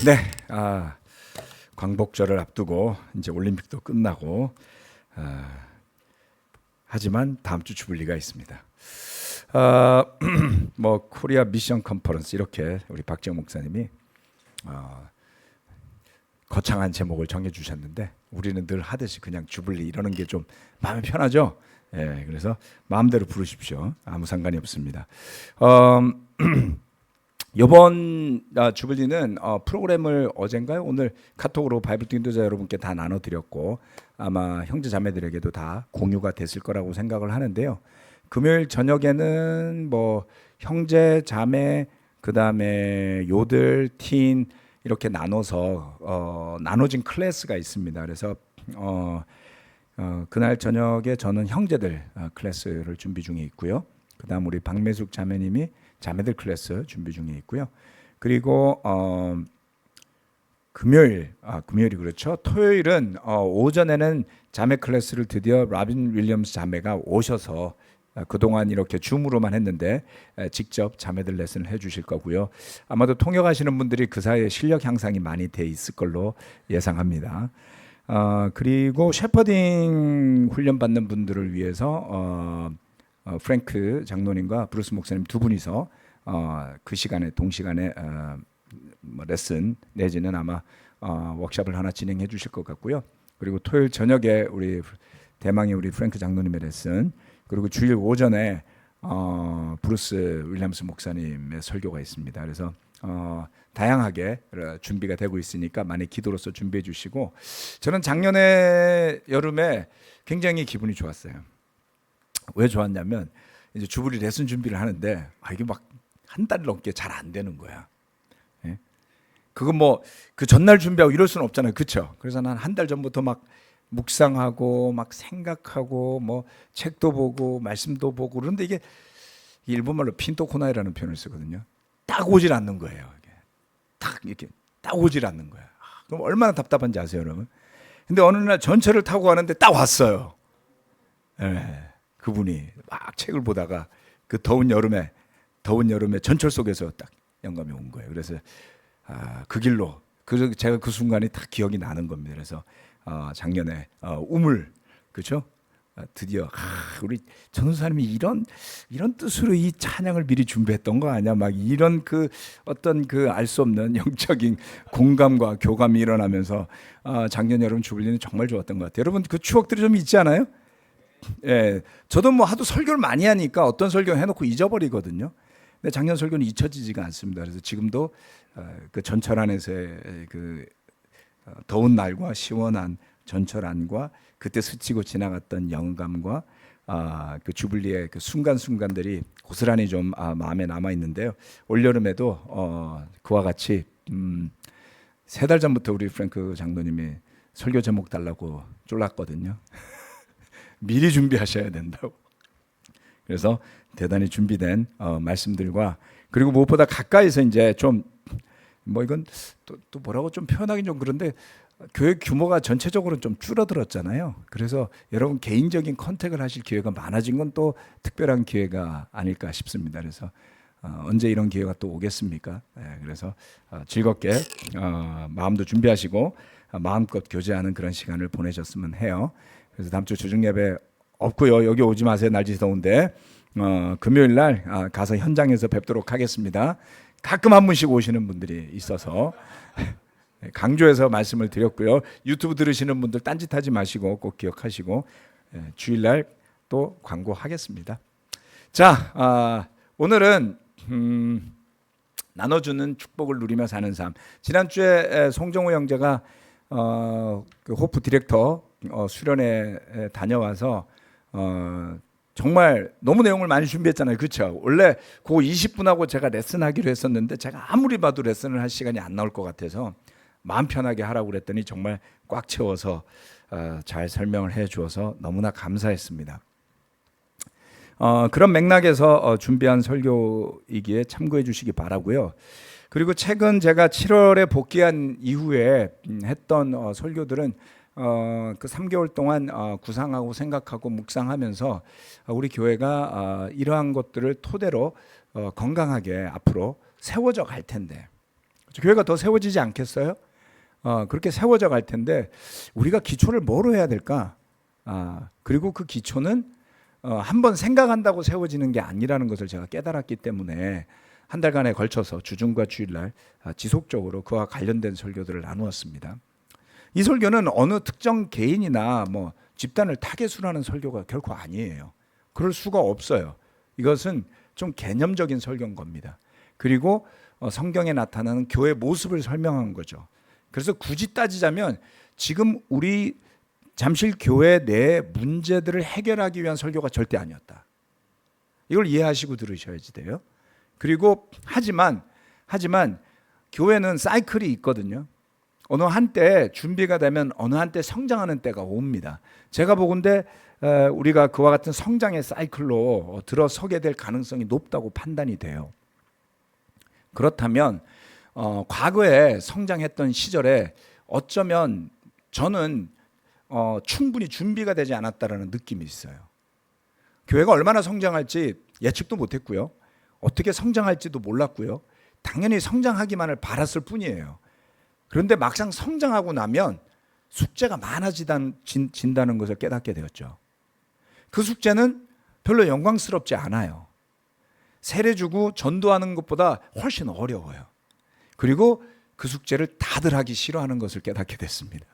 네. 광복절을 앞두고 이제 올림픽도 끝나고 하지만 다음 주 주불리가 있습니다. 뭐 코리아 미션 컨퍼런스 이렇게 우리 박지영 목사님이 거창한 제목을 정해 주셨는데 우리는 늘 하듯이 그냥 주불리 이러는 게 좀 마음이 편하죠. 예, 그래서 마음대로 부르십시오. 아무 상관이 없습니다. 이번 주불리는 프로그램을 어젠가요? 오늘 카톡으로 바이블 인도자 여러분께 다 나눠드렸고 아마 형제 자매들에게도 다 공유가 됐을 거라고 생각을 하는데요. 금요일 저녁에는 뭐 형제 자매 그 다음에 요들 틴 이렇게 나눠서 나눠진 클래스가 있습니다. 그래서 그날 저녁에 저는 형제들 클래스를 준비 중에 있고요. 그 다음 우리 박매숙 자매님이 자매들 클래스 준비 중에 있고요. 그리고 금요일이 그렇죠. 토요일은 오전에는 자매 클래스를 드디어 라빈 윌리엄스 자매가 오셔서 그동안 이렇게 줌으로만 했는데 직접 자매들 레슨을 해주실 거고요. 아마도 통역하시는 분들이 그 사이에 실력 향상이 많이 돼 있을 걸로 예상합니다. 그리고 셰퍼딩 훈련 받는 분들을 위해서 프랭크 장로님과 브루스 목사님 두 분이서 그 시간에 동시간에 레슨 내지는 아마 워크숍을 하나 진행해 주실 것 같고요. 그리고 토요일 저녁에 우리 대망의 우리 프랭크 장로님의 레슨, 그리고 주일 오전에 브루스 윌리엄스 목사님의 설교가 있습니다. 그래서 다양하게 준비가 되고 있으니까 많이 기도로서 준비해 주시고, 저는 작년에 여름에 굉장히 기분이 좋았어요. 왜 좋았냐면 이제 주불이 레슨 준비를 하는데 이게 막 한 달 넘게 잘 안 되는 거야. 예? 그거 뭐 그 전날 준비하고 이럴 수는 없잖아요, 그렇죠? 그래서 난 한 달 전부터 막 묵상하고 막 생각하고 뭐 책도 보고 말씀도 보고, 그런데 이게 일본말로 핀토코나이라는 표현을 쓰거든요. 딱 오질 않는 거예요. 이게 딱 이렇게 딱 오질 않는 거야. 그럼 얼마나 답답한지 아세요, 여러분? 근데 어느 날 전철을 타고 가는데 딱 왔어요. 예. 그분이 막 책을 보다가 그 더운 여름에 전철 속에서 딱 영감이 온 거예요. 그래서 그 길로 제가 그 순간이 딱 기억이 나는 겁니다. 그래서 작년에 우물, 그렇죠? 드디어 우리 전도사님이 이런 뜻으로 이 찬양을 미리 준비했던 거 아니야? 막 이런 그 어떤 그 알 수 없는 영적인 공감과 교감이 일어나면서 작년 여름 주불리는 정말 좋았던 것 같아요. 여러분 그 추억들이 좀 있지 않아요? 예, 저도 뭐 하도 설교를 많이 하니까 어떤 설교 해놓고 잊어버리거든요. 근데 작년 설교는 잊혀지지가 않습니다. 그래서 지금도 그 전철 안에서의 그 더운 날과 시원한 전철 안과 그때 스치고 지나갔던 영감과 그 주불리의 그 순간순간들이 고스란히 좀 마음에 남아 있는데요. 올 여름에도 그와 같이 3달 전부터 우리 프랭크 장로님이 설교 제목 달라고 쫄랐거든요. 미리 준비하셔야 된다고. 그래서 대단히 준비된 말씀들과, 그리고 무엇보다 가까이서 이제 좀 뭐 이건 또 뭐라고 좀 표현하긴 좀 그런데 교회 규모가 전체적으로 좀 줄어들었잖아요. 그래서 여러분 개인적인 컨택을 하실 기회가 많아진 건 또 특별한 기회가 아닐까 싶습니다. 그래서 언제 이런 기회가 또 오겠습니까? 네, 그래서 즐겁게 마음도 준비하시고 마음껏 교제하는 그런 시간을 보내셨으면 해요. 그래서 다음 주 주중 예배 없고요. 여기 오지 마세요. 날씨 더운데. 금요일 날 가서 현장에서 뵙도록 하겠습니다. 가끔 한 분씩 오시는 분들이 있어서 강조해서 말씀을 드렸고요. 유튜브 들으시는 분들 딴짓하지 마시고 꼭 기억하시고 주일날 또 광고하겠습니다. 자, 오늘은 나눠주는 축복을 누리며 사는 삶. 지난주에 송정호 형제가 그 호프 디렉터 수련회 다녀와서 정말 너무 내용을 많이 준비했잖아요, 그렇죠? 원래 그 20분하고 제가 레슨하기로 했었는데 제가 아무리 봐도 레슨을 할 시간이 안 나올 것 같아서 마음 편하게 하라고 그랬더니 정말 꽉 채워서 잘 설명을 해주어서 너무나 감사했습니다. 그런 맥락에서 준비한 설교이기에 참고해 주시기 바라고요. 그리고 최근 제가 7월에 복귀한 이후에 했던 설교들은 그 3개월 동안 구상하고 생각하고 묵상하면서 우리 교회가 이러한 것들을 토대로 건강하게 앞으로 세워져 갈 텐데, 교회가 더 세워지지 않겠어요? 그렇게 세워져 갈 텐데 우리가 기초를 뭐로 해야 될까? 그리고 그 기초는 한번 생각한다고 세워지는 게 아니라는 것을 제가 깨달았기 때문에 한 달간에 걸쳐서 주중과 주일날 지속적으로 그와 관련된 설교들을 나누었습니다. 이 설교는 어느 특정 개인이나 뭐 집단을 타겟으로 하는 설교가 결코 아니에요. 그럴 수가 없어요. 이것은 좀 개념적인 설교인 겁니다. 그리고 성경에 나타나는 교회 모습을 설명한 거죠. 그래서 굳이 따지자면 지금 우리 잠실 교회 내 문제들을 해결하기 위한 설교가 절대 아니었다. 이걸 이해하시고 들으셔야지 돼요. 그리고 하지만 교회는 사이클이 있거든요. 어느 한때 준비가 되면 어느 한때 성장하는 때가 옵니다. 제가 보건대 우리가 그와 같은 성장의 사이클로 들어서게 될 가능성이 높다고 판단이 돼요. 그렇다면 과거에 성장했던 시절에 어쩌면 저는 충분히 준비가 되지 않았다라는 느낌이 있어요. 교회가 얼마나 성장할지 예측도 못했고요. 어떻게 성장할지도 몰랐고요. 당연히 성장하기만을 바랐을 뿐이에요. 그런데 막상 성장하고 나면 숙제가 많아진다는 것을 깨닫게 되었죠. 그 숙제는 별로 영광스럽지 않아요. 세례 주고 전도하는 것보다 훨씬 어려워요. 그리고 그 숙제를 다들 하기 싫어하는 것을 깨닫게 됐습니다.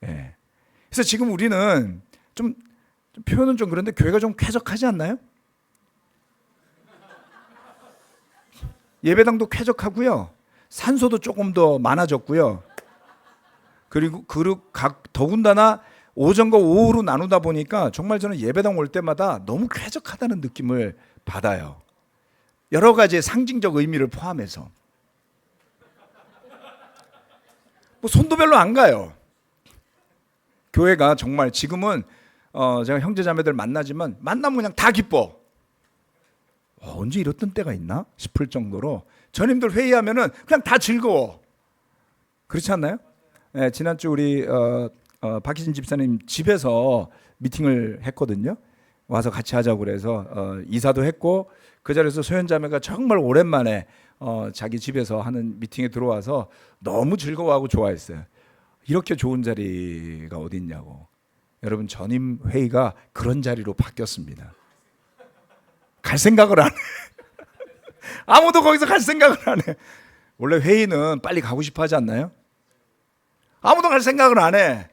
예. 그래서 지금 우리는 좀 표현은 좀 그런데 교회가 좀 쾌적하지 않나요? 예배당도 쾌적하고요. 산소도 조금 더 많아졌고요. 그리고 더군다나 오전과 오후로 나누다 보니까 정말 저는 예배당 올 때마다 너무 쾌적하다는 느낌을 받아요. 여러 가지의 상징적 의미를 포함해서. 뭐 손도 별로 안 가요. 교회가 정말 지금은 제가 형제자매들 만나지만 만나면 그냥 다 기뻐. 언제 이랬던 때가 있나 싶을 정도로 전임들 회의하면은 그냥 다 즐거워. 그렇지 않나요? 네, 지난주 우리 박희진 집사님 집에서 미팅을 했거든요. 와서 같이 하자고 그래서 이사도 했고 그 자리에서 소연자매가 정말 오랜만에 자기 집에서 하는 미팅에 들어와서 너무 즐거워하고 좋아했어요. 이렇게 좋은 자리가 어디 있냐고. 여러분 전임 회의가 그런 자리로 바뀌었습니다. 갈 생각을 안 해. 아무도 거기서 갈 생각을 안 해. 원래 회의는 빨리 가고 싶어 하지 않나요? 아무도 갈 생각을 안 해.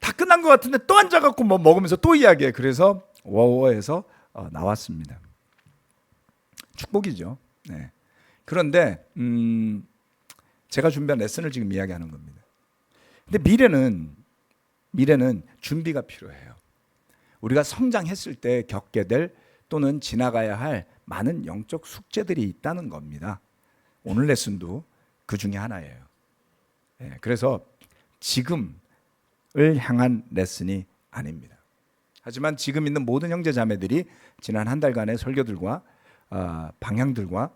다 끝난 것 같은데 또 앉아갖고 뭐 먹으면서 또 이야기해. 그래서 워워해서 나왔습니다. 축복이죠. 네. 그런데 제가 준비한 레슨을 지금 이야기하는 겁니다. 근데 미래는 준비가 필요해요. 우리가 성장했을 때 겪게 될 또는 지나가야 할 많은 영적 숙제들이 있다는 겁니다. 오늘 레슨도 그 중에 하나예요. 네, 그래서 지금을 향한 레슨이 아닙니다. 하지만 지금 있는 모든 형제 자매들이 지난 한 달간의 설교들과 방향들과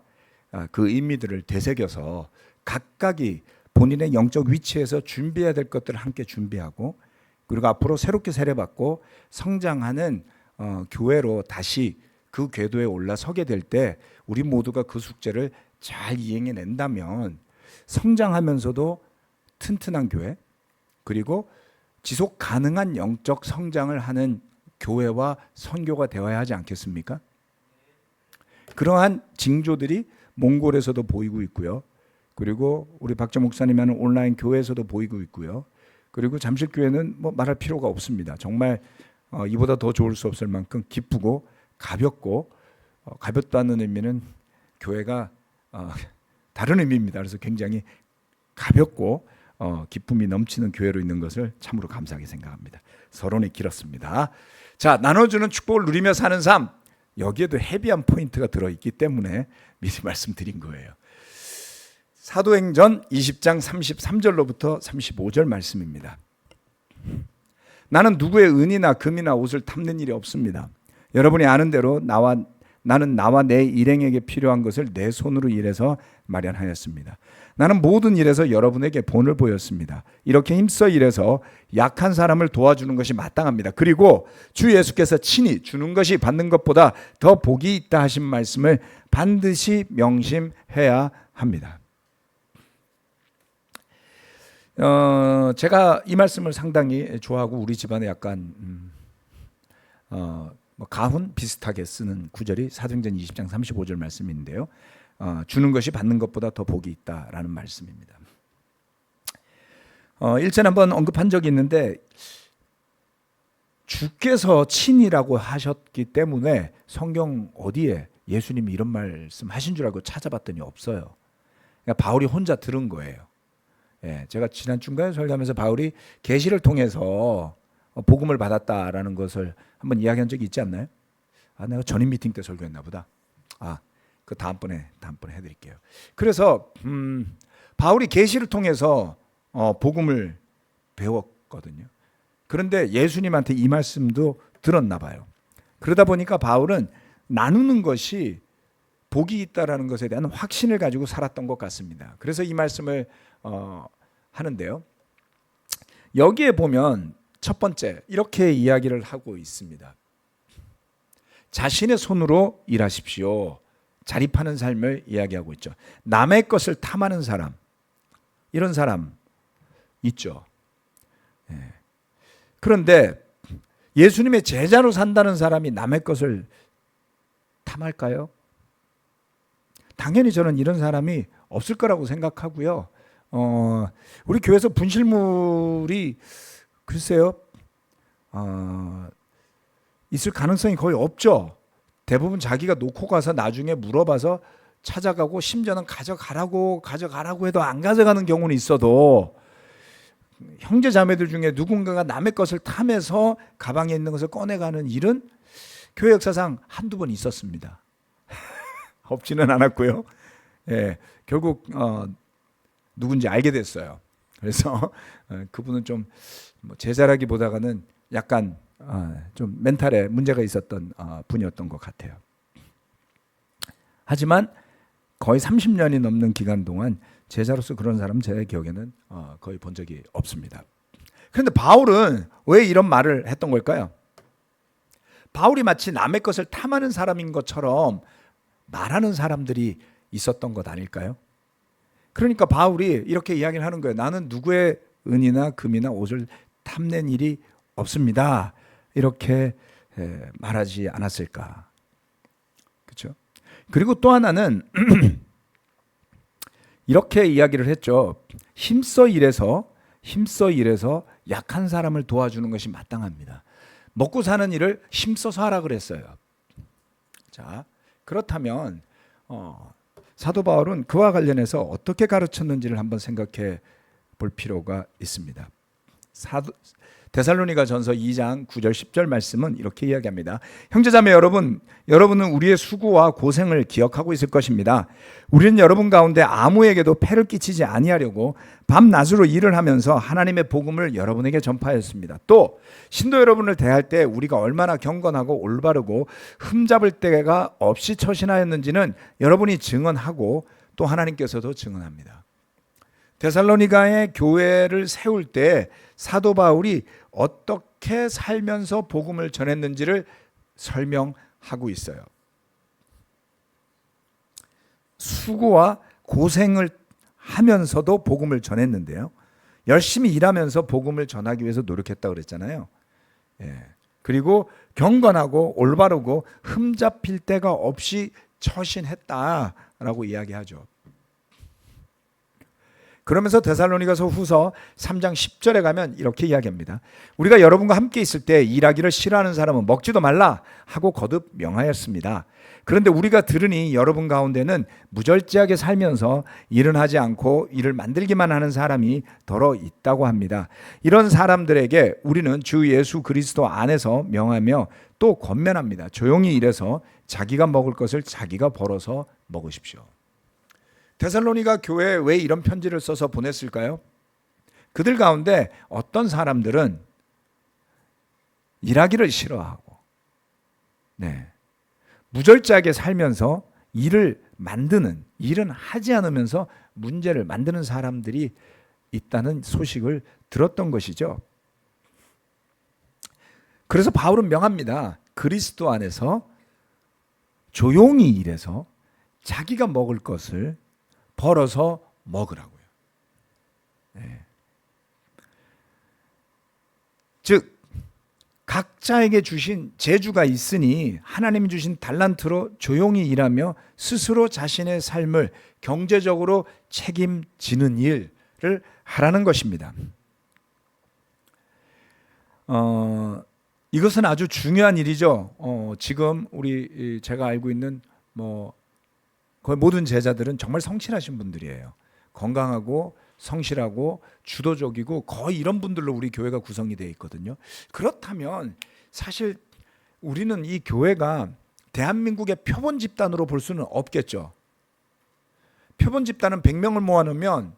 그 의미들을 되새겨서 각각이 본인의 영적 위치에서 준비해야 될 것들을 함께 준비하고 그리고 앞으로 새롭게 세례받고 성장하는 교회로 다시 그 궤도에 올라서게 될 때 우리 모두가 그 숙제를 잘 이행해낸다면 성장하면서도 튼튼한 교회 그리고 지속 가능한 영적 성장을 하는 교회와 선교가 되어야 하지 않겠습니까? 그러한 징조들이 몽골에서도 보이고 있고요. 그리고 우리 박정 목사님 하는 온라인 교회에서도 보이고 있고요. 그리고 잠실교회는 뭐 말할 필요가 없습니다. 정말 이보다 더 좋을 수 없을 만큼 기쁘고 가볍고 가볍다는 의미는 교회가 다른 의미입니다. 그래서 굉장히 가볍고 기쁨이 넘치는 교회로 있는 것을 참으로 감사하게 생각합니다. 서론이 길었습니다. 자, 나눠주는 축복을 누리며 사는 삶, 여기에도 헤비한 포인트가 들어있기 때문에 미리 말씀드린 거예요. 사도행전 20장 33절로부터 35절 말씀입니다. 나는 누구의 은이나 금이나 옷을 탐는 일이 없습니다. 여러분이 아는 대로 나는 나와 내 일행에게 필요한 것을 내 손으로 일해서 마련하였습니다. 나는 모든 일에서 여러분에게 본을 보였습니다. 이렇게 힘써 일해서 약한 사람을 도와주는 것이 마땅합니다. 그리고 주 예수께서 친히 주는 것이 받는 것보다 더 복이 있다 하신 말씀을 반드시 명심해야 합니다. 제가 이 말씀을 상당히 좋아하고 우리 집안에 약간 뭐 가훈 비슷하게 쓰는 구절이 사도행전 20장 35절 말씀인데요. 주는 것이 받는 것보다 더 복이 있다라는 말씀입니다. 1전 한번 언급한 적이 있는데 주께서 친이라고 하셨기 때문에 성경 어디에 예수님이 이런 말씀 하신 줄 알고 찾아봤더니 없어요. 그러니까 바울이 혼자 들은 거예요. 예, 제가 지난 중간에 설교하면서 바울이 계시를 통해서 복음을 받았다라는 것을 한번 이야기한 적이 있지 않나요? 내가 전임 미팅 때 설교했나 보다. 그 다음번에 해드릴게요. 그래서 바울이 계시를 통해서 복음을 배웠거든요. 그런데 예수님한테 이 말씀도 들었나 봐요. 그러다 보니까 바울은 나누는 것이 복이 있다라는 것에 대한 확신을 가지고 살았던 것 같습니다. 그래서 이 말씀을 하는데요. 여기에 보면 첫 번째 이렇게 이야기를 하고 있습니다. 자신의 손으로 일하십시오. 자립하는 삶을 이야기하고 있죠. 남의 것을 탐하는 사람, 이런 사람 있죠. 그런데 예수님의 제자로 산다는 사람이 남의 것을 탐할까요? 당연히 저는 이런 사람이 없을 거라고 생각하고요. 우리 교회에서 분실물이 글쎄요, 있을 가능성이 거의 없죠. 대부분 자기가 놓고 가서 나중에 물어봐서 찾아가고 심지어는 가져가라고 해도 안 가져가는 경우는 있어도 형제 자매들 중에 누군가가 남의 것을 탐해서 가방에 있는 것을 꺼내가는 일은 교회 역사상 한두 번 있었습니다. 없지는 않았고요. 예, 결국 누군지 알게 됐어요. 그래서 그분은 좀 제자라기보다는 약간 좀 멘탈에 문제가 있었던 분이었던 것 같아요. 하지만 거의 30년이 넘는 기간 동안 제자로서 그런 사람 제 기억에는 거의 본 적이 없습니다. 그런데 바울은 왜 이런 말을 했던 걸까요? 바울이 마치 남의 것을 탐하는 사람인 것처럼 말하는 사람들이 있었던 것 아닐까요? 그러니까 바울이 이렇게 이야기를 하는 거예요. 나는 누구의 은이나 금이나 옷을 탐낸 일이 없습니다. 이렇게 말하지 않았을까? 그렇죠? 그리고 또 하나는 이렇게 이야기를 했죠. 힘써 일해서 약한 사람을 도와주는 것이 마땅합니다. 먹고 사는 일을 힘써서 하라 그랬어요. 자, 그렇다면 사도 바울은 그와 관련해서 어떻게 가르쳤는지를 한번 생각해 볼 필요가 있습니다. 데살로니가 전서 2장 9절 10절 말씀은 이렇게 이야기합니다. 형제자매 여러분은 우리의 수고와 고생을 기억하고 있을 것입니다. 우리는 여러분 가운데 아무에게도 폐를 끼치지 아니하려고 밤낮으로 일을 하면서 하나님의 복음을 여러분에게 전파하였습니다. 또 신도 여러분을 대할 때 우리가 얼마나 경건하고 올바르고 흠잡을 데가 없이 처신하였는지는 여러분이 증언하고 또 하나님께서도 증언합니다. 데살로니가의 교회를 세울 때 사도 바울이 어떻게 살면서 복음을 전했는지를 설명하고 있어요. 수고와 고생을 하면서도 복음을 전했는데요. 열심히 일하면서 복음을 전하기 위해서 노력했다고 그랬잖아요. 그리고 경건하고 올바르고 흠잡힐 데가 없이 처신했다라고 이야기하죠. 그러면서 데살로니가서 후서 3장 10절에 가면 이렇게 이야기합니다. 우리가 여러분과 함께 있을 때 일하기를 싫어하는 사람은 먹지도 말라 하고 거듭 명하였습니다. 그런데 우리가 들으니 여러분 가운데는 무절제하게 살면서 일은 하지 않고 일을 만들기만 하는 사람이 더러 있다고 합니다. 이런 사람들에게 우리는 주 예수 그리스도 안에서 명하며 또 권면합니다. 조용히 일해서 자기가 먹을 것을 자기가 벌어서 먹으십시오. 데살로니가 교회에 왜 이런 편지를 써서 보냈을까요? 그들 가운데 어떤 사람들은 일하기를 싫어하고 무절제하게 살면서 일을 만드는, 일은 하지 않으면서 문제를 만드는 사람들이 있다는 소식을 들었던 것이죠. 그래서 바울은 명합니다. 그리스도 안에서 조용히 일해서 자기가 먹을 것을 벌어서 먹으라고요. 즉 각자에게 주신 재주가 있으니 하나님이 주신 달란트로 조용히 일하며 스스로 자신의 삶을 경제적으로 책임지는 일을 하라는 것입니다. 이것은 아주 중요한 일이죠. 지금 제가 알고 있는 거의 모든 제자들은 정말 성실하신 분들이에요. 건강하고 성실하고 주도적이고 거의 이런 분들로 우리 교회가 구성이 되어 있거든요. 그렇다면 사실 우리는 이 교회가 대한민국의 표본 집단으로 볼 수는 없겠죠. 표본 집단은 100명을 모아놓으면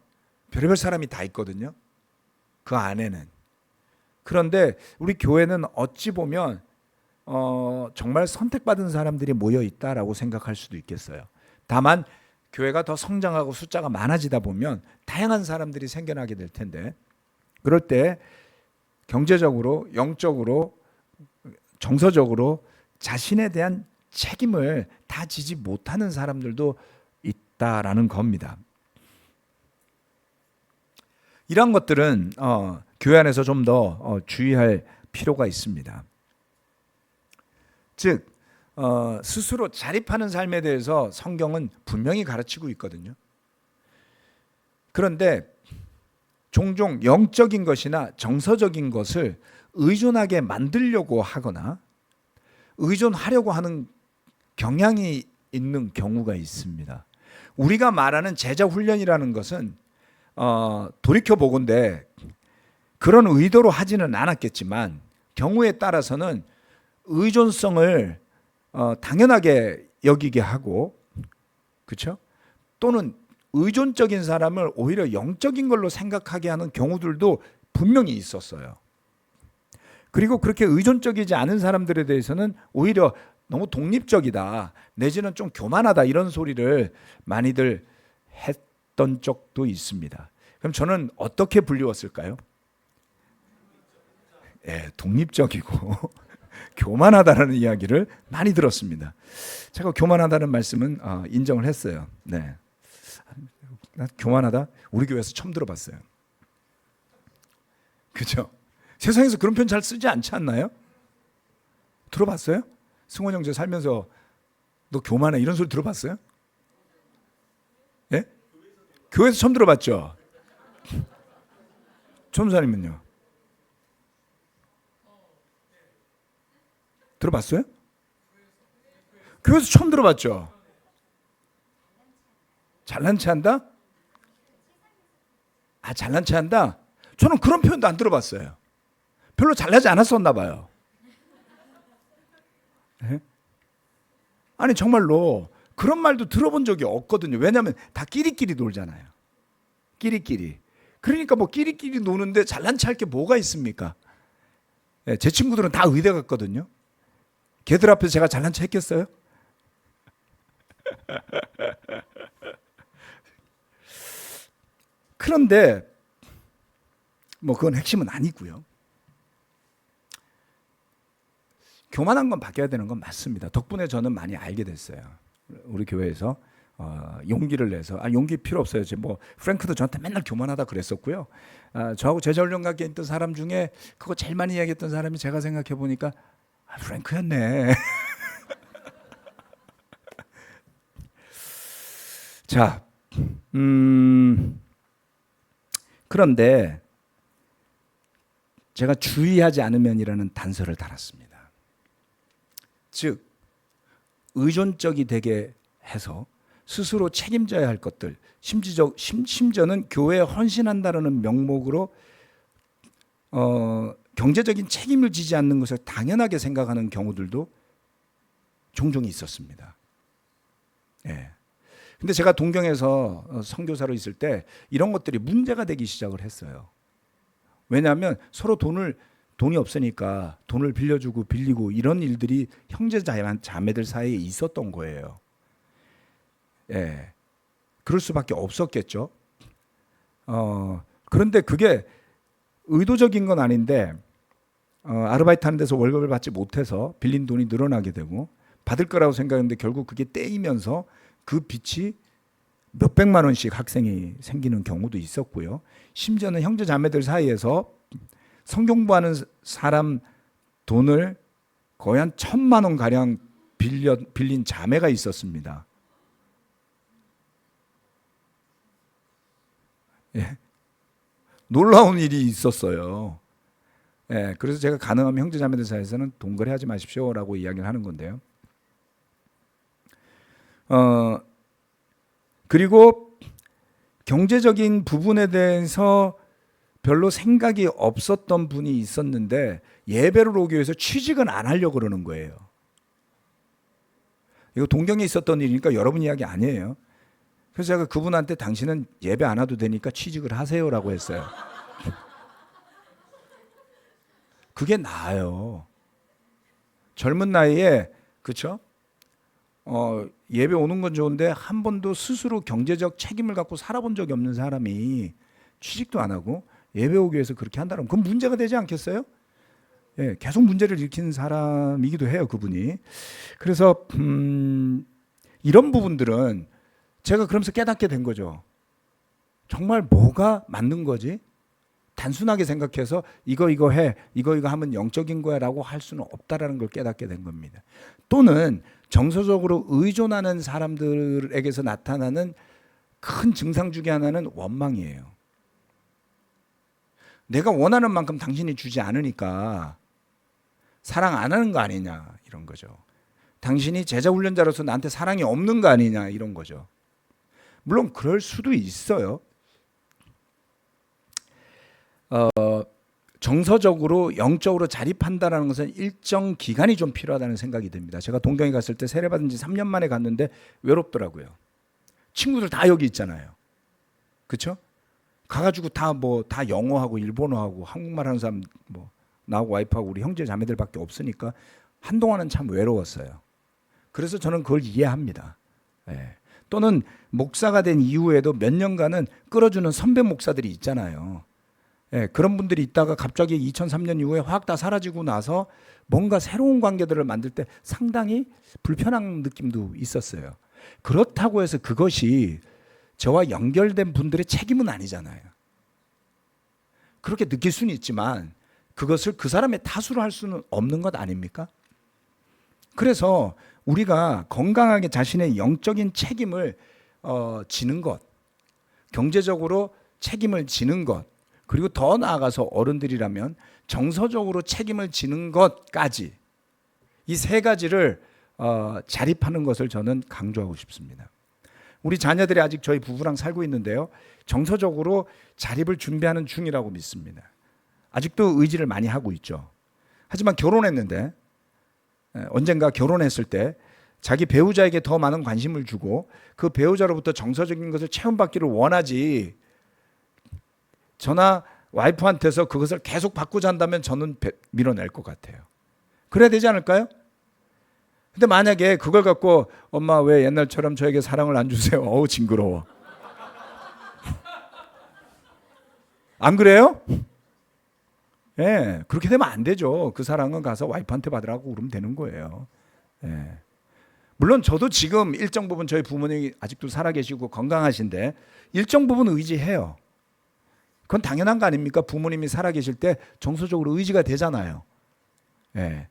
별의별 사람이 다 있거든요. 그 안에는. 그런데 우리 교회는 어찌 보면 정말 선택받은 사람들이 모여 있다라고 생각할 수도 있겠어요. 다만 교회가 더 성장하고 숫자가 많아지다 보면 다양한 사람들이 생겨나게 될 텐데, 그럴 때 경제적으로, 영적으로, 정서적으로 자신에 대한 책임을 다 지지 못하는 사람들도 있다라는 겁니다. 이런 것들은 교회 안에서 좀 더 주의할 필요가 있습니다. 즉 스스로 자립하는 삶에 대해서 성경은 분명히 가르치고 있거든요. 그런데 종종 영적인 것이나 정서적인 것을 의존하게 만들려고 하거나 의존하려고 하는 경향이 있는 경우가 있습니다. 우리가 말하는 제자 훈련이라는 것은 돌이켜보건대 그런 의도로 하지는 않았겠지만 경우에 따라서는 의존성을 당연하게 여기게 하고, 그렇죠? 또는 의존적인 사람을 오히려 영적인 걸로 생각하게 하는 경우들도 분명히 있었어요. 그리고 그렇게 의존적이지 않은 사람들에 대해서는 오히려 너무 독립적이다, 내지는 좀 교만하다, 이런 소리를 많이들 했던 적도 있습니다. 그럼 저는 어떻게 불리웠을까요? 독립적이고 교만하다라는 이야기를 많이 들었습니다. 제가 교만하다는 말씀은 인정을 했어요. 네, 교만하다 우리 교회에서 처음 들어봤어요. 그죠? 세상에서 그런 표현 잘 쓰지 않지 않나요? 들어봤어요? 승원 형제 살면서 너 교만해 이런 소리 들어봤어요? 예? 교회에서 처음 들어봤죠? 전무사님은요? 들어봤어요? 교회에서 처음 들어봤죠? 잘난 체 한다? 잘난 체 한다? 저는 그런 표현도 안 들어봤어요. 별로 잘나지 않았었나 봐요. 네? 아니 정말로 그런 말도 들어본 적이 없거든요. 왜냐하면 다 끼리끼리 놀잖아요. 끼리끼리. 그러니까 뭐 끼리끼리 노는데 잘난 체 할 게 뭐가 있습니까? 네, 제 친구들은 다 의대 갔거든요. 걔들 앞에서 제가 잘난 체 했겠어요? 그런데 뭐 그건 핵심은 아니고요. 교만한 건 바뀌어야 되는 건 맞습니다. 덕분에 저는 많이 알게 됐어요. 우리 교회에서 용기를 내서 용기 필요 없어요. 뭐 프랭크도 저한테 맨날 교만하다 그랬었고요. 저하고 제자훈련학교에 있던 사람 중에 그거 제일 많이 이야기했던 사람이 제가 생각해 보니까 프랭크였네. 자, 그런데 제가 주의하지 않으면이라는 단서를 달았습니다. 즉 의존적이 되게 해서 스스로 책임져야 할 것들, 심지어는 교회에 헌신한다는 명목으로 경제적인 책임을 지지 않는 것을 당연하게 생각하는 경우들도 종종 있었습니다. 예. 근데 제가 동경에서 선교사로 있을 때 이런 것들이 문제가 되기 시작을 했어요. 왜냐하면 서로 돈이 없으니까 돈을 빌려주고 빌리고 이런 일들이 형제 자매들 사이에 있었던 거예요. 예, 그럴 수밖에 없었겠죠. 그런데 그게 의도적인 건 아닌데 아르바이트 하는 데서 월급을 받지 못해서 빌린 돈이 늘어나게 되고 받을 거라고 생각했는데 결국 그게 떼이면서 그 빚이 몇백만 원씩 학생이 생기는 경우도 있었고요. 심지어는 형제 자매들 사이에서 성경부하는 사람 돈을 거의 한 1,000만 원 가량 빌린 자매가 있었습니다. 예. 놀라운 일이 있었어요. 예, 그래서 제가 가능하면 형제자매들 사이에서는 동거래하지 마십시오라고 이야기를 하는 건데요. 그리고 경제적인 부분에 대해서 별로 생각이 없었던 분이 있었는데 예배를 오기 위해서 취직은 안 하려고 그러는 거예요. 이거 동경에 있었던 일이니까 여러분 이야기 아니에요. 그래서 제가 그분한테 당신은 예배 안 와도 되니까 취직을 하세요라고 했어요. 그게 나아요. 젊은 나이에, 그렇죠? 예배 오는 건 좋은데 한 번도 스스로 경제적 책임을 갖고 살아본 적이 없는 사람이 취직도 안 하고 예배 오기 위해서 그렇게 한다면 그건 문제가 되지 않겠어요? 예, 계속 문제를 일으키는 사람이기도 해요, 그분이. 그래서 이런 부분들은 제가 그러면서 깨닫게 된 거죠. 정말 뭐가 맞는 거지? 단순하게 생각해서 이거 해, 이거 하면 영적인 거야라고 할 수는 없다라는 걸 깨닫게 된 겁니다. 또는 정서적으로 의존하는 사람들에게서 나타나는 큰 증상 중에 하나는 원망이에요. 내가 원하는 만큼 당신이 주지 않으니까 사랑 안 하는 거 아니냐 이런 거죠. 당신이 제자 훈련자로서 나한테 사랑이 없는 거 아니냐 이런 거죠. 물론 그럴 수도 있어요. 정서적으로 영적으로 자립한다는 것은 일정 기간이 좀 필요하다는 생각이 듭니다. 제가 동경에 갔을 때 세례받은 지 3년 만에 갔는데 외롭더라고요. 친구들 다 여기 있잖아요. 그렇죠? 가가지고 다 영어하고 일본어하고 한국말 하는 사람 나하고 와이프하고 우리 형제 자매들밖에 없으니까 한동안은 참 외로웠어요. 그래서 저는 그걸 이해합니다. 예. 또는 목사가 된 이후에도 몇 년간은 끌어주는 선배 목사들이 있잖아요. 예, 그런 분들이 있다가 갑자기 2003년 이후에 확 다 사라지고 나서 뭔가 새로운 관계들을 만들 때 상당히 불편한 느낌도 있었어요. 그렇다고 해서 그것이 저와 연결된 분들의 책임은 아니잖아요. 그렇게 느낄 수는 있지만 그것을 그 사람의 탓으로 할 수는 없는 것 아닙니까? 그래서 우리가 건강하게 자신의 영적인 책임을 지는 것, 경제적으로 책임을 지는 것, 그리고 더 나아가서 어른들이라면 정서적으로 책임을 지는 것까지 이 세 가지를 자립하는 것을 저는 강조하고 싶습니다. 우리 자녀들이 아직 저희 부부랑 살고 있는데요. 정서적으로 자립을 준비하는 중이라고 믿습니다. 아직도 의지를 많이 하고 있죠. 하지만 결혼했는데 언젠가 결혼했을 때 자기 배우자에게 더 많은 관심을 주고 그 배우자로부터 정서적인 것을 체험받기를 원하지 저나 와이프한테서 그것을 계속 받고자 한다면 저는 밀어낼 것 같아요. 그래야 되지 않을까요? 근데 만약에 그걸 갖고 엄마 왜 옛날처럼 저에게 사랑을 안 주세요? 어우 징그러워. 안 그래요? 예, 그렇게 되면 안 되죠. 그 사랑은 가서 와이프한테 받으라고 그러면 되는 거예요. 예. 물론 저도 지금 일정 부분 저희 부모님이 아직도 살아계시고 건강하신데 일정 부분 의지해요. 그건 당연한 거 아닙니까? 부모님이 살아계실 때 정서적으로 의지가 되잖아요. 예.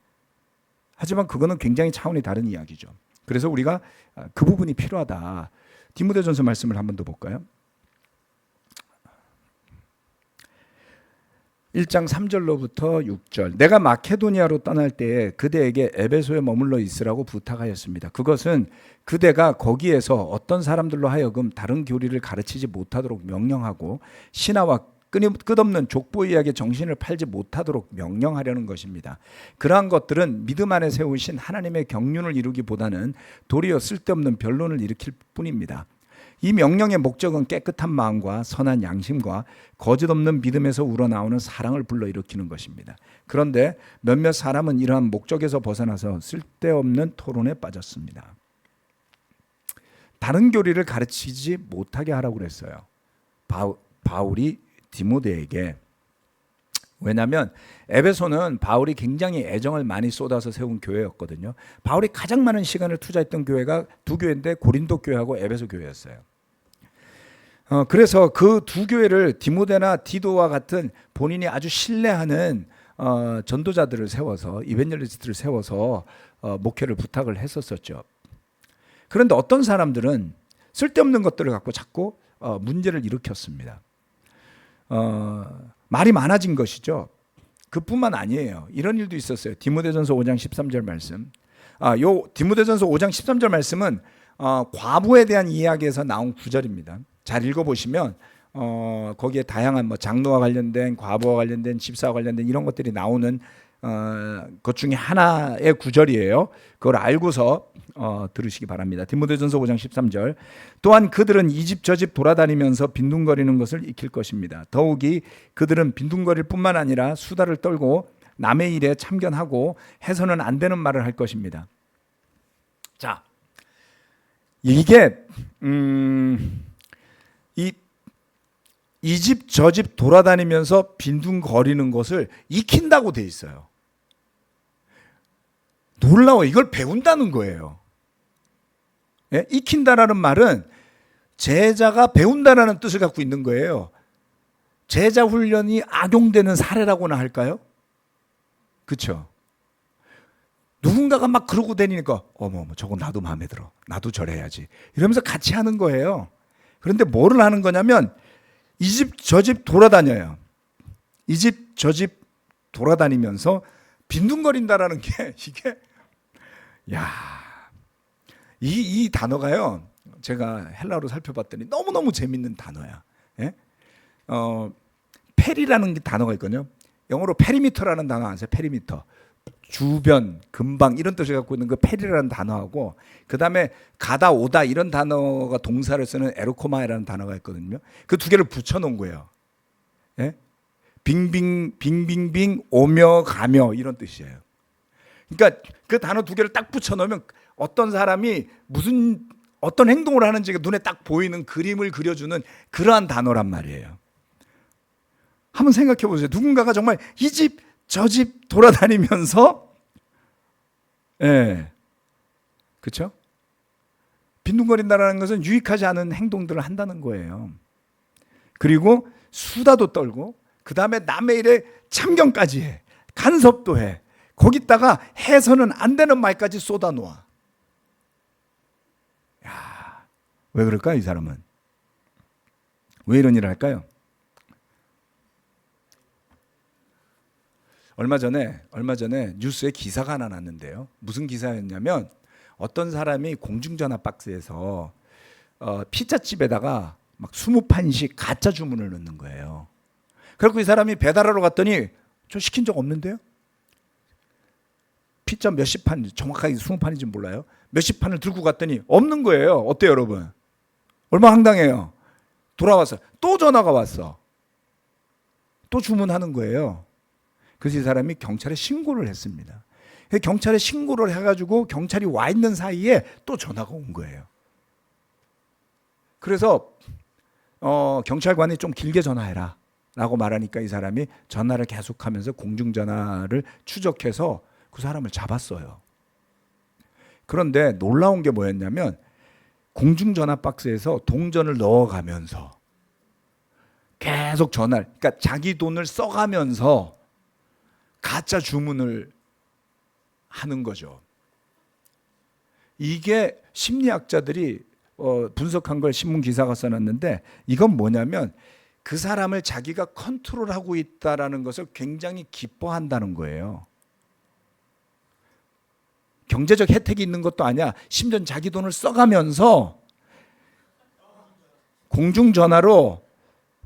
하지만 그거는 굉장히 차원이 다른 이야기죠. 그래서 우리가 그 부분이 필요하다. 디모데전서 말씀을 한 번 더 볼까요? 1장 3절로부터 6절. 내가 마케도니아로 떠날 때에 그대에게 에베소에 머물러 있으라고 부탁하였습니다. 그것은 그대가 거기에서 어떤 사람들로 하여금 다른 교리를 가르치지 못하도록 명령하고 신하와 끝없는 족보 이야기에 정신을 팔지 못하도록 명령하려는 것입니다. 그러한 것들은 믿음 안에 세우신 하나님의 경륜을 이루기보다는 도리어 쓸데없는 변론을 일으킬 뿐입니다. 이 명령의 목적은 깨끗한 마음과 선한 양심과 거짓 없는 믿음에서 우러나오는 사랑을 불러일으키는 것입니다. 그런데 몇몇 사람은 이러한 목적에서 벗어나서 쓸데없는 토론에 빠졌습니다. 다른 교리를 가르치지 못하게 하라고 그랬어요. 바울이 디모데에게. 왜냐하면 에베소는 바울이 굉장히 애정을 많이 쏟아서 세운 교회였거든요. 바울이 가장 많은 시간을 투자했던 교회가 두 교회인데 고린도 교회하고 에베소 교회였어요. 그래서 그 두 교회를 디모데나 디도와 같은 본인이 아주 신뢰하는 전도자들을 세워서 이벤젤리스트를 세워서 목회를 부탁을 했었었죠. 그런데 어떤 사람들은 쓸데없는 것들을 갖고 자꾸 문제를 일으켰습니다. 말이 많아진 것이죠. 그뿐만 아니에요. 이런 일도 있었어요. 디모데전서 5장 13절 말씀. 요 디모데전서 5장 13절 말씀은 과부에 대한 이야기에서 나온 구절입니다. 잘 읽어보시면 거기에 다양한 뭐 장로와 관련된, 과부와 관련된, 집사와 관련된 이런 것들이 나오는 것 중에 하나의 구절이에요. 그걸 알고서 들으시기 바랍니다. 디모데전서 5장 13절. 또한 그들은 이 집 저 집 돌아다니면서 빈둥거리는 것을 익힐 것입니다. 더욱이 그들은 빈둥거릴 뿐만 아니라 수다를 떨고 남의 일에 참견하고 해서는 안 되는 말을 할 것입니다. 자, 이게 이 집 저 집 돌아다니면서 빈둥거리는 것을 익힌다고 돼 있어요. 놀라워. 이걸 배운다는 거예요. 예? 익힌다라는 말은 제자가 배운다라는 뜻을 갖고 있는 거예요. 제자 훈련이 악용되는 사례라고나 할까요? 그렇죠? 누군가가 막 그러고 다니니까 어머 저거 나도 마음에 들어. 나도 저래야지. 이러면서 같이 하는 거예요. 그런데 뭐를 하는 거냐면 이 집 저 집 돌아다녀요. 이 집 저 집 돌아다니면서 빈둥거린다라는 게 이게 이 단어가요. 제가 헬라어로 살펴봤더니 너무너무 재밌는 단어야. 예? 페리라는 단어가 있거든요. 영어로 페리미터라는 단어 아세요? 페리미터. 주변, 근방 이런 뜻을 갖고 있는 그 페리라는 단어하고 그다음에 가다 오다 이런 단어가 동사를 쓰는 에로코마이라는 단어가 있거든요. 그 두 개를 붙여 놓은 거예요. 예? 빙빙빙 오며 가며 이런 뜻이에요. 그러니까 그 단어 두 개를 딱 붙여 놓으면 어떤 사람이 어떤 행동을 하는지가 눈에 딱 보이는 그림을 그려주는 그러한 단어란 말이에요. 한번 생각해 보세요. 누군가가 정말 이 집 저 집 돌아다니면서 그렇죠? 빈둥거린다라는 것은 유익하지 않은 행동들을 한다는 거예요. 그리고 수다도 떨고 그 다음에 남의 일에 참견까지 해. 간섭도 해. 거기다가 해서는 안 되는 말까지 쏟아놓아. 왜 그럴까요, 이 사람은? 왜 이런 일을 할까요? 얼마 전에 뉴스에 기사가 하나 났는데요. 무슨 기사였냐면 어떤 사람이 공중전화 박스에서 피자집에다가 막 20판씩 가짜 주문을 넣는 거예요. 그래서 이 사람이 배달하러 갔더니 저 시킨 적 없는데요? 피자 몇십 판, 정확하게 20판인지 몰라요. 몇십 판을 들고 갔더니 없는 거예요. 어때요, 여러분? 얼마나 황당해요. 돌아와서 또 전화가 왔어. 또 주문하는 거예요. 그래서 이 사람이 경찰에 신고를 했습니다. 경찰에 신고를 해가지고 경찰이 와 있는 사이에 또 전화가 온 거예요. 그래서 경찰관이 좀 길게 전화해라 라고 말하니까 이 사람이 전화를 계속하면서 공중전화를 추적해서 그 사람을 잡았어요. 그런데 놀라운 게 뭐였냐면 공중전화 박스에서 동전을 넣어가면서 계속 전화를, 그러니까 자기 돈을 써가면서 가짜 주문을 하는 거죠. 이게 심리학자들이 분석한 걸 신문 기사가 써놨는데 이건 뭐냐면 그 사람을 자기가 컨트롤하고 있다라는 것을 굉장히 기뻐한다는 거예요. 경제적 혜택이 있는 것도 아니야. 심지어 자기 돈을 써가면서 공중전화로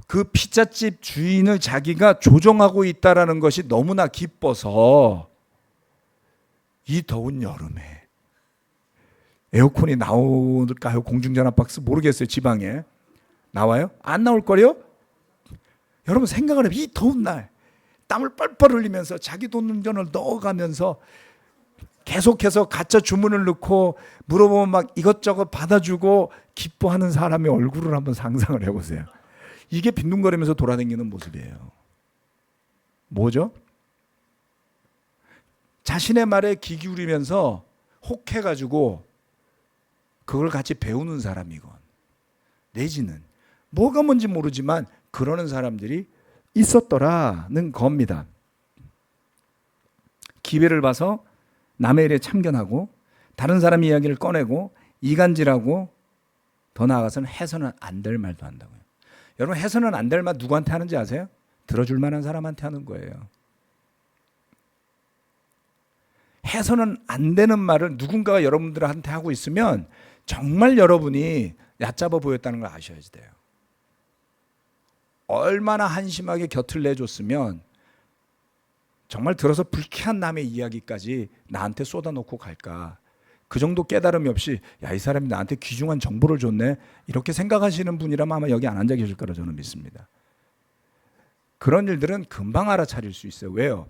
그 피자집 주인을 자기가 조종하고 있다라는 것이 너무나 기뻐서 이 더운 여름에 에어컨이 나올까요? 공중전화 박스 모르겠어요. 지방에 나와요? 안 나올 거요? 여러분 생각을 해요. 이 더운 날 땀을 뻘뻘 흘리면서 자기 돈전을 넣어가면서 계속해서 가짜 주문을 넣고 물어보면 막 이것저것 받아주고 기뻐하는 사람의 얼굴을 한번 상상을 해보세요. 이게 빈둥거리면서 돌아다니는 모습이에요. 뭐죠? 자신의 말에 귀 기울이면서 혹해가지고 그걸 같이 배우는 사람이건 내지는 뭐가 뭔지 모르지만 그러는 사람들이 있었더라는 겁니다. 기회를 봐서 남의 일에 참견하고 다른 사람 이야기를 꺼내고 이간질하고 더 나아가서는 해서는 안 될 말도 한다고요. 여러분, 해서는 안 될 말 누구한테 하는지 아세요? 들어줄 만한 사람한테 하는 거예요. 해서는 안 되는 말을 누군가가 여러분들한테 하고 있으면 정말 여러분이 얕잡아 보였다는 걸 아셔야지 돼요. 얼마나 한심하게 곁을 내줬으면 정말 들어서 불쾌한 남의 이야기까지 나한테 쏟아놓고 갈까. 그 정도 깨달음이 없이 야, 이 사람이 나한테 귀중한 정보를 줬네, 이렇게 생각하시는 분이라면 아마 여기 안 앉아 계실 거라 저는 믿습니다. 그런 일들은 금방 알아차릴 수 있어요. 왜요?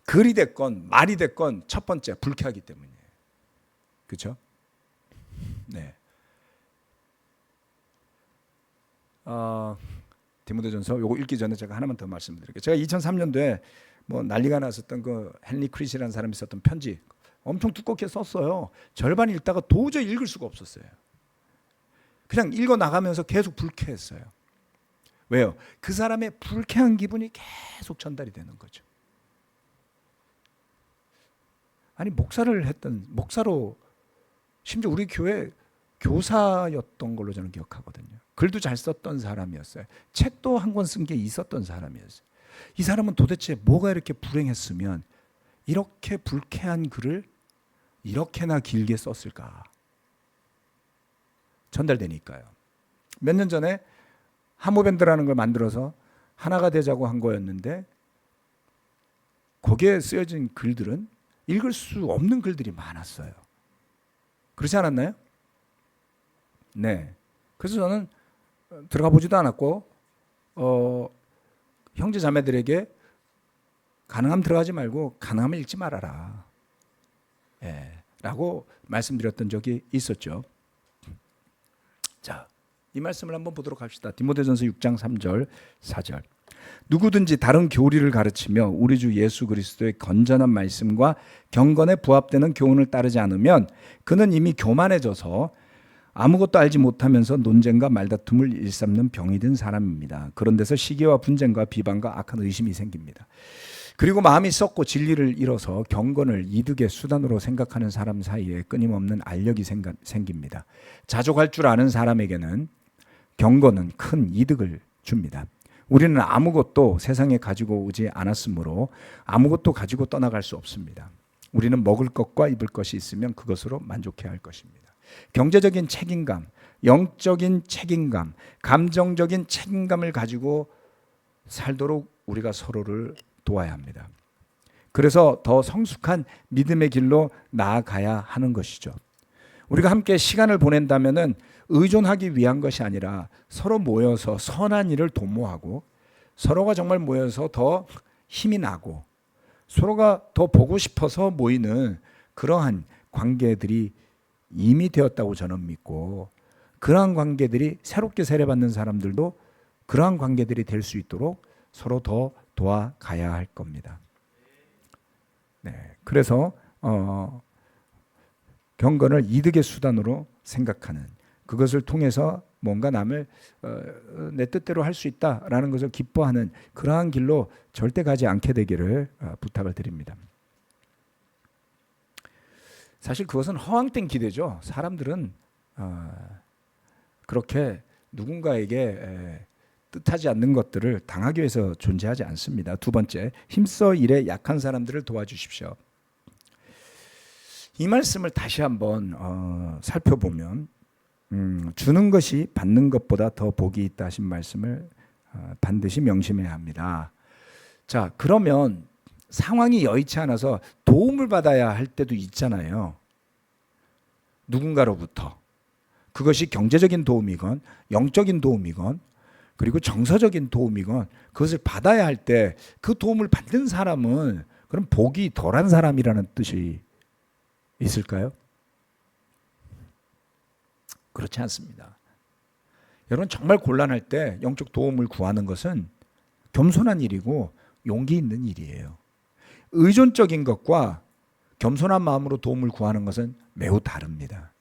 글이 됐건 말이 됐건 첫 번째 불쾌하기 때문이에요. 그렇죠? 네. 디모데전서 요거 읽기 전에 제가 하나만 더 말씀드릴게요. 제가 2003년도에 뭐 난리가 났었던 그 헨리 크리시라는 사람이 썼던 편지 엄청 두껍게 썼어요. 절반 읽다가 도저히 읽을 수가 없었어요. 그냥 읽어 나가면서 계속 불쾌했어요. 왜요? 그 사람의 불쾌한 기분이 계속 전달이 되는 거죠. 아니, 목사로 심지어 우리 교회 교사였던 걸로 저는 기억하거든요. 글도 잘 썼던 사람이었어요. 책도 한 권 쓴 게 있었던 사람이었어요. 이 사람은 도대체 뭐가 이렇게 불행했으면 이렇게 불쾌한 글을 이렇게나 길게 썼을까? 전달되니까요. 몇 년 전에 하모밴드라는 걸 만들어서 하나가 되자고 한 거였는데 거기에 쓰여진 글들은 읽을 수 없는 글들이 많았어요. 그렇지 않았나요? 네. 그래서 저는 들어가 보지도 않았고 형제 자매들에게 가능하면 들어가지 말고 가능하면 읽지 말아라, 라고 말씀드렸던 적이 있었죠. 자, 이 말씀을 한번 보도록 합시다. 디모데전서 6장 3절 4절. 누구든지 다른 교리를 가르치며 우리 주 예수 그리스도의 건전한 말씀과 경건에 부합되는 교훈을 따르지 않으면 그는 이미 교만해져서 아무것도 알지 못하면서 논쟁과 말다툼을 일삼는 병이 든 사람입니다. 그런 데서 시기와 분쟁과 비방과 악한 의심이 생깁니다. 그리고 마음이 썩고 진리를 잃어서 경건을 이득의 수단으로 생각하는 사람 사이에 끊임없는 알력이 생깁니다. 자족할 줄 아는 사람에게는 경건은 큰 이득을 줍니다. 우리는 아무것도 세상에 가지고 오지 않았으므로 아무것도 가지고 떠나갈 수 없습니다. 우리는 먹을 것과 입을 것이 있으면 그것으로 만족해야 할 것입니다. 경제적인 책임감, 영적인 책임감, 감정적인 책임감을 가지고 살도록 우리가 서로를 도와야 합니다. 그래서 더 성숙한 믿음의 길로 나아가야 하는 것이죠. 우리가 함께 시간을 보낸다면은 의존하기 위한 것이 아니라 서로 모여서 선한 일을 도모하고 서로가 정말 모여서 더 힘이 나고 서로가 더 보고 싶어서 모이는 그러한 관계들이 이미 되었다고 저는 믿고, 그러한 관계들이 새롭게 세례받는 사람들도 그러한 관계들이 될 수 있도록 서로 더 도와가야 할 겁니다. 네, 그래서 경건을 이득의 수단으로 생각하는, 그것을 통해서 뭔가 남을 내 뜻대로 할 수 있다라는 것을 기뻐하는 그러한 길로 절대 가지 않게 되기를 부탁을 드립니다. 사실 그것은 허황된 기대죠. 사람들은 그렇게 누군가에게 뜻하지 않는 것들을 당하기 위해서 존재하지 않습니다. 두 번째, 힘써 일에 약한 사람들을 도와주십시오. 이 말씀을 다시 한번 살펴보면 주는 것이 받는 것보다 더 복이 있다 하신 말씀을 반드시 명심해야 합니다. 자, 그러면 상황이 여의치 않아서 도움을 받아야 할 때도 있잖아요. 누군가로부터. 그것이 경제적인 도움이건 영적인 도움이건 그리고 정서적인 도움이건 그것을 받아야 할 때 그 도움을 받는 사람은 그럼 복이 덜한 사람이라는 뜻이 있을까요? 그렇지 않습니다. 여러분, 정말 곤란할 때 영적 도움을 구하는 것은 겸손한 일이고 용기 있는 일이에요. 의존적인 것과 겸손한 마음으로 도움을 구하는 것은 매우 다릅니다.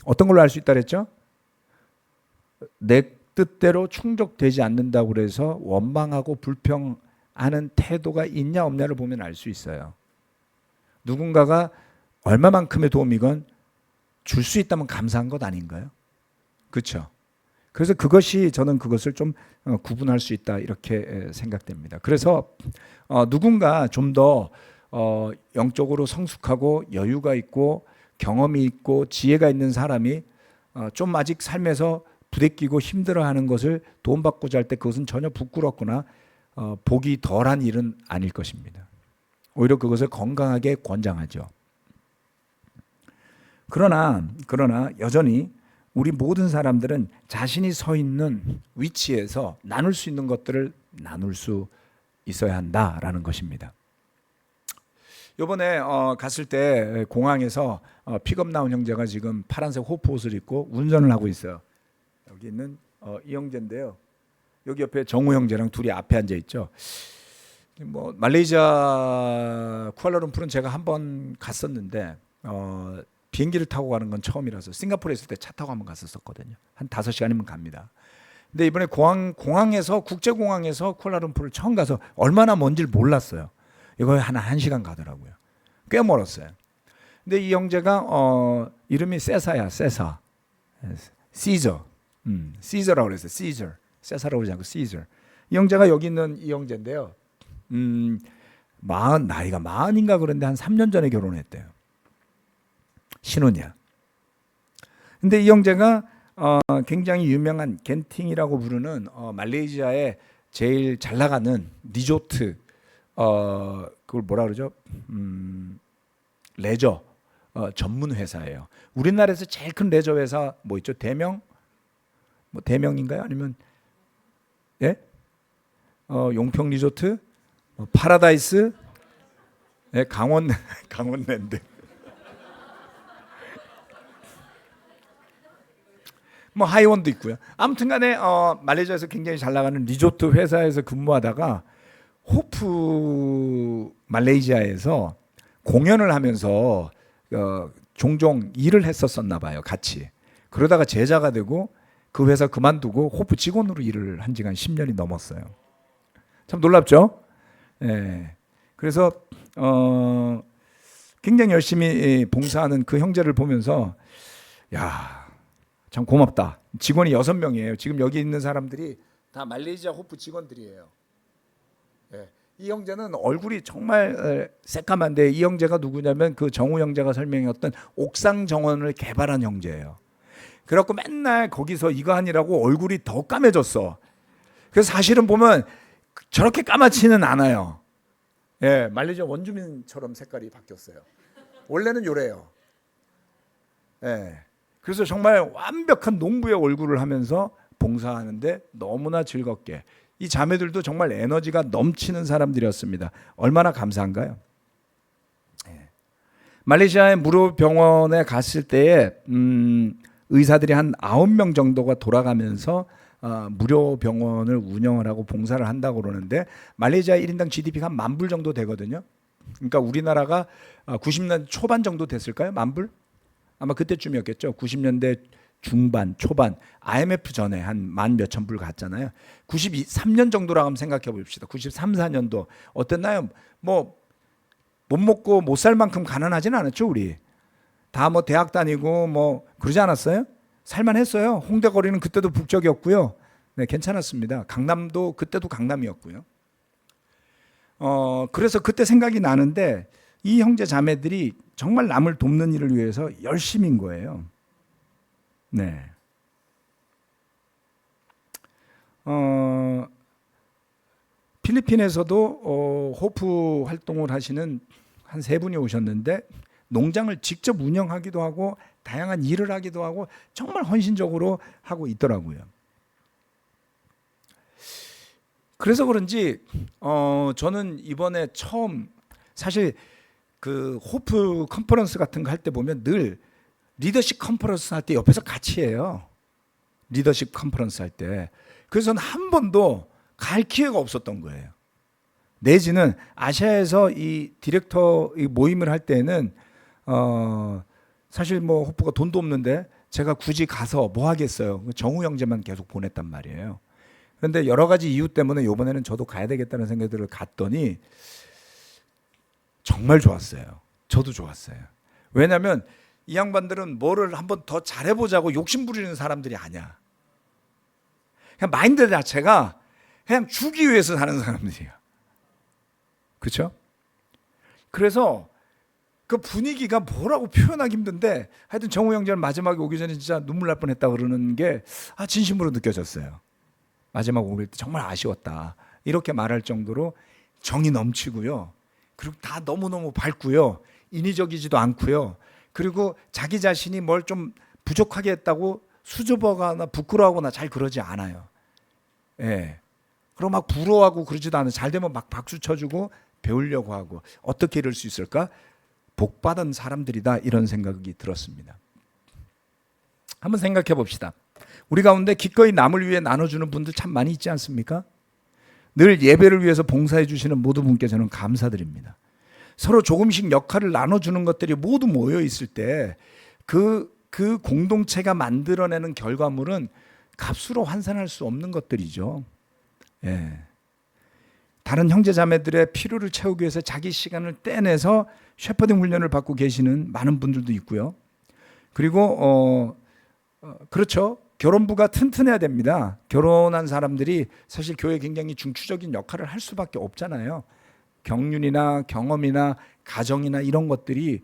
어떤 걸로 알 수 있다 그랬죠? 내 뜻대로 충족되지 않는다고 그래서 원망하고 불평하는 태도가 있냐 없냐를 보면 알 수 있어요. 누군가가 얼마만큼의 도움이건 줄 수 있다면 감사한 것 아닌가요? 그렇죠? 그래서 그것이 저는 그것을 좀 구분할 수 있다 이렇게 생각됩니다. 그래서 누군가 좀 더 영적으로 성숙하고 여유가 있고 경험이 있고 지혜가 있는 사람이 좀 아직 삶에서 부대끼고 힘들어하는 것을 도움받고자 할 때 그것은 전혀 부끄럽거나 복이 덜한 일은 아닐 것입니다. 오히려 그것을 건강하게 권장하죠. 그러나 여전히 우리 모든 사람들은 자신이 서 있는 위치에서 나눌 수 있는 것들을 나눌 수 있어야 한다라는 것입니다. 이번에 갔을 때 공항에서 픽업 나온 형제가 지금 파란색 호프 옷을 입고 운전을 하고 있어요. 여기 있는 이 형제인데요. 여기 옆에 정우 형제랑 둘이 앞에 앉아 있죠. 뭐 말레이시아 쿠알라룸푸르는 제가 한번 갔었는데 비행기를 타고 가는 건 처음이라서 싱가포르에 있을 때 차 타고 한번 갔었거든요. 한 5시간이면 갑니다. 근데 이번에 국제공항에서 쿠알라룸푸르를 처음 가서 얼마나 먼지를 몰랐어요. 이거 한 1시간 가더라고요. 꽤 멀었어요. 근데 이 형제가 이름이 세사야. 세사. 시저. 시저라고 그랬어요. 시저. 세사라고 그러지 않고 시저. 이 형제가 여기 있는 이 형제인데요. 나이가 40인가 그런데 한 3년 전에 결혼했대요. 신혼이야. 근데 이 형제가 굉장히 유명한 겐팅이라고 부르는 말레이시아의 제일 잘 나가는 리조트 그걸 뭐라 그러죠? 레저 전문 회사예요. 우리나라에서 제일 큰 레저 회사 뭐 있죠? 대명? 뭐 대명인가요? 아니면 예? 용평 리조트? 파라다이스? 예, 강원랜드. 뭐 하이원도 있고요. 아무튼간에 말레이시아에서 굉장히 잘 나가는 리조트 회사에서 근무하다가 호프 말레이시아에서 공연을 하면서 종종 일을 했었었나 봐요. 같이. 그러다가 제자가 되고 그 회사 그만두고 호프 직원으로 일을 한 지가 10년이 넘었어요. 참 놀랍죠? 예. 그래서 굉장히 열심히 봉사하는 그 형제를 보면서 야, 참 고맙다. 직원이 6명이에요. 지금 여기 있는 사람들이 다 말레이시아 호프 직원들이에요. 예. 이 형제는 얼굴이 정말 새까만데 이 형제가 누구냐면 그 정우 형제가 설명했던 옥상 정원을 개발한 형제예요. 그래갖고 맨날 거기서 이거 하느라고 얼굴이 더 까매졌어. 그래서 사실은 보면 저렇게 까맣지는 않아요. 예, 말레이시아 원주민처럼 색깔이 바뀌었어요. 원래는 요래요. 예. 그래서 정말 완벽한 농부의 얼굴을 하면서 봉사하는데 너무나 즐겁게 이 자매들도 정말 에너지가 넘치는 사람들이었습니다. 얼마나 감사한가요? 예. 말레이시아의 무료병원에 갔을 때에 의사들이 한 9명 정도가 돌아가면서 무료 병원을 운영을 하고 봉사를 한다고 그러는데 말레이시아 1인당 GDP가 한 10,000불 정도 되거든요. 그러니까 우리나라가 90년 초반 정도 됐을까요? 10,000불? 아마 그때쯤이었겠죠. 90년대 중반, 초반 IMF 전에 한 10,000몇천 불 갔잖아요. 93년 정도라고 한번 생각해 봅시다. 93, 4년도 어땠나요? 뭐 못 먹고 못 살 만큼 가난하진 않았죠, 우리. 다 뭐 대학 다니고 뭐 그러지 않았어요? 살만했어요. 홍대 거리는 그때도 북적이었고요. 네, 괜찮았습니다. 강남도 그때도 강남이었고요. 그래서 그때 생각이 나는데 이 형제 자매들이 정말 남을 돕는 일을 위해서 열심인 거예요. 네. 필리핀에서도 호프 활동을 하시는 한 3분이 오셨는데 농장을 직접 운영하기도 하고 다양한 일을 하기도 하고 정말 헌신적으로 하고 있더라고요. 그래서 그런지 저는 이번에 처음 사실 그 호프 컨퍼런스 같은 거 할 때 보면 늘 리더십 컨퍼런스 할 때 옆에서 같이 해요. 리더십 컨퍼런스 할 때. 그래서 저는 한 번도 갈 기회가 없었던 거예요. 내지는 아시아에서 이 디렉터 모임을 할 때는 사실 뭐 호프가 돈도 없는데 제가 굳이 가서 뭐 하겠어요. 정우 형제만 계속 보냈단 말이에요. 그런데 여러 가지 이유 때문에 이번에는 저도 가야 되겠다는 생각들을 갔더니 정말 좋았어요. 저도 좋았어요. 왜냐하면 이 양반들은 뭐를 한번 더 잘해보자고 욕심 부리는 사람들이 아니야. 그냥 마인드 자체가 그냥 주기 위해서 사는 사람들이야. 그렇죠? 그래서 그 분위기가 뭐라고 표현하기 힘든데 하여튼 정우 형제는 마지막에 오기 전에 진짜 눈물 날 뻔했다 그러는 게 진심으로 느껴졌어요. 마지막 오길 때 정말 아쉬웠다 이렇게 말할 정도로 정이 넘치고요. 그리고 다 너무너무 밝고요. 인위적이지도 않고요. 그리고 자기 자신이 뭘 좀 부족하게 했다고 수줍어가거나 부끄러워하거나 잘 그러지 않아요. 예. 그리고 막 부러워하고 그러지도 않아요. 잘 되면 막 박수 쳐주고 배우려고 하고 어떻게 이럴 수 있을까? 복받은 사람들이다 이런 생각이 들었습니다. 한번 생각해 봅시다. 우리 가운데 기꺼이 남을 위해 나눠주는 분들 참 많이 있지 않습니까? 늘 예배를 위해서 봉사해 주시는 모든 분께 저는 감사드립니다. 서로 조금씩 역할을 나눠주는 것들이 모두 모여 있을 때 그 공동체가 만들어내는 결과물은 값으로 환산할 수 없는 것들이죠. 예. 다른 형제자매들의 필요를 채우기 위해서 자기 시간을 떼내서 셰퍼딩 훈련을 받고 계시는 많은 분들도 있고요. 그리고 그렇죠. 결혼부가 튼튼해야 됩니다. 결혼한 사람들이 사실 교회에 굉장히 중추적인 역할을 할 수밖에 없잖아요. 경륜이나 경험이나 가정이나 이런 것들이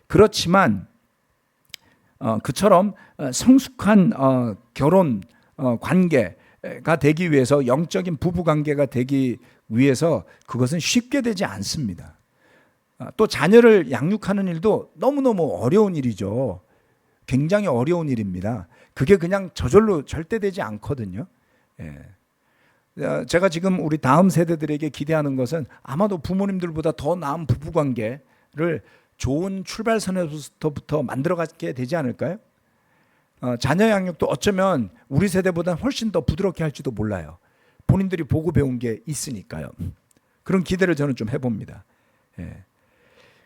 그렇지만 그처럼 성숙한 결혼 관계가 되기 위해서 영적인 부부 관계가 되기 위해서 그것은 쉽게 되지 않습니다. 또 자녀를 양육하는 일도 너무너무 어려운 일이죠. 굉장히 어려운 일입니다. 그게 그냥 저절로 절대 되지 않거든요. 예. 제가 지금 우리 다음 세대들에게 기대하는 것은 아마도 부모님들보다 더 나은 부부관계를 좋은 출발선에서부터 만들어가게 되지 않을까요? 자녀 양육도 어쩌면 우리 세대보다 훨씬 더 부드럽게 할지도 몰라요. 본인들이 보고 배운 게 있으니까요. 그런 기대를 저는 좀 해봅니다. 예.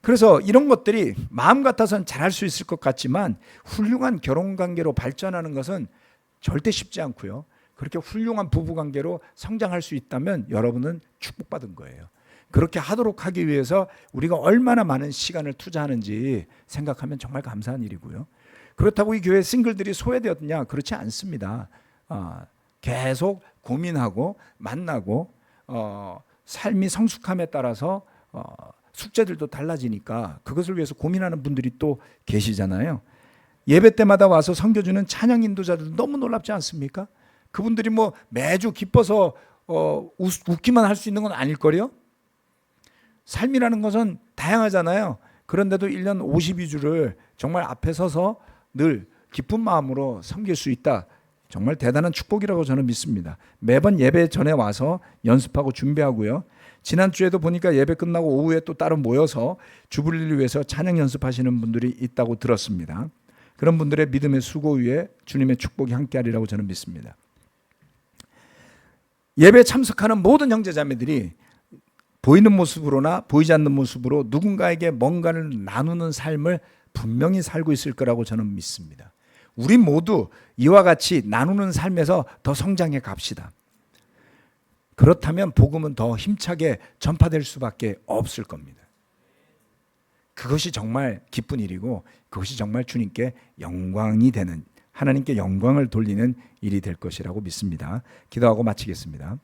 그래서 이런 것들이 마음 같아서는 잘할 수 있을 것 같지만 훌륭한 결혼관계로 발전하는 것은 절대 쉽지 않고요. 그렇게 훌륭한 부부관계로 성장할 수 있다면 여러분은 축복받은 거예요. 그렇게 하도록 하기 위해서 우리가 얼마나 많은 시간을 투자하는지 생각하면 정말 감사한 일이고요. 그렇다고 이 교회 싱글들이 소외되었냐? 그렇지 않습니다. 계속 고민하고 만나고 삶이 성숙함에 따라서 숙제들도 달라지니까 그것을 위해서 고민하는 분들이 또 계시잖아요. 예배 때마다 와서 섬겨주는 찬양 인도자들 너무 놀랍지 않습니까? 그분들이 뭐 매주 기뻐서 웃기만 할 수 있는 건 아닐걸요? 삶이라는 것은 다양하잖아요. 그런데도 1년 52주를 정말 앞에 서서 늘 기쁜 마음으로 섬길 수 있다. 정말 대단한 축복이라고 저는 믿습니다. 매번 예배 전에 와서 연습하고 준비하고요. 지난주에도 보니까 예배 끝나고 오후에 또 따로 모여서 주불리를 위해서 찬양 연습하시는 분들이 있다고 들었습니다. 그런 분들의 믿음의 수고 위에 주님의 축복이 함께하리라고 저는 믿습니다. 예배에 참석하는 모든 형제자매들이 보이는 모습으로나 보이지 않는 모습으로 누군가에게 뭔가를 나누는 삶을 분명히 살고 있을 거라고 저는 믿습니다. 우리 모두 이와 같이 나누는 삶에서 더 성장해 갑시다. 그렇다면 복음은 더 힘차게 전파될 수밖에 없을 겁니다. 그것이 정말 기쁜 일이고 그것이 정말 주님께 영광이 되는, 하나님께 영광을 돌리는 일이 될 것이라고 믿습니다. 기도하고 마치겠습니다.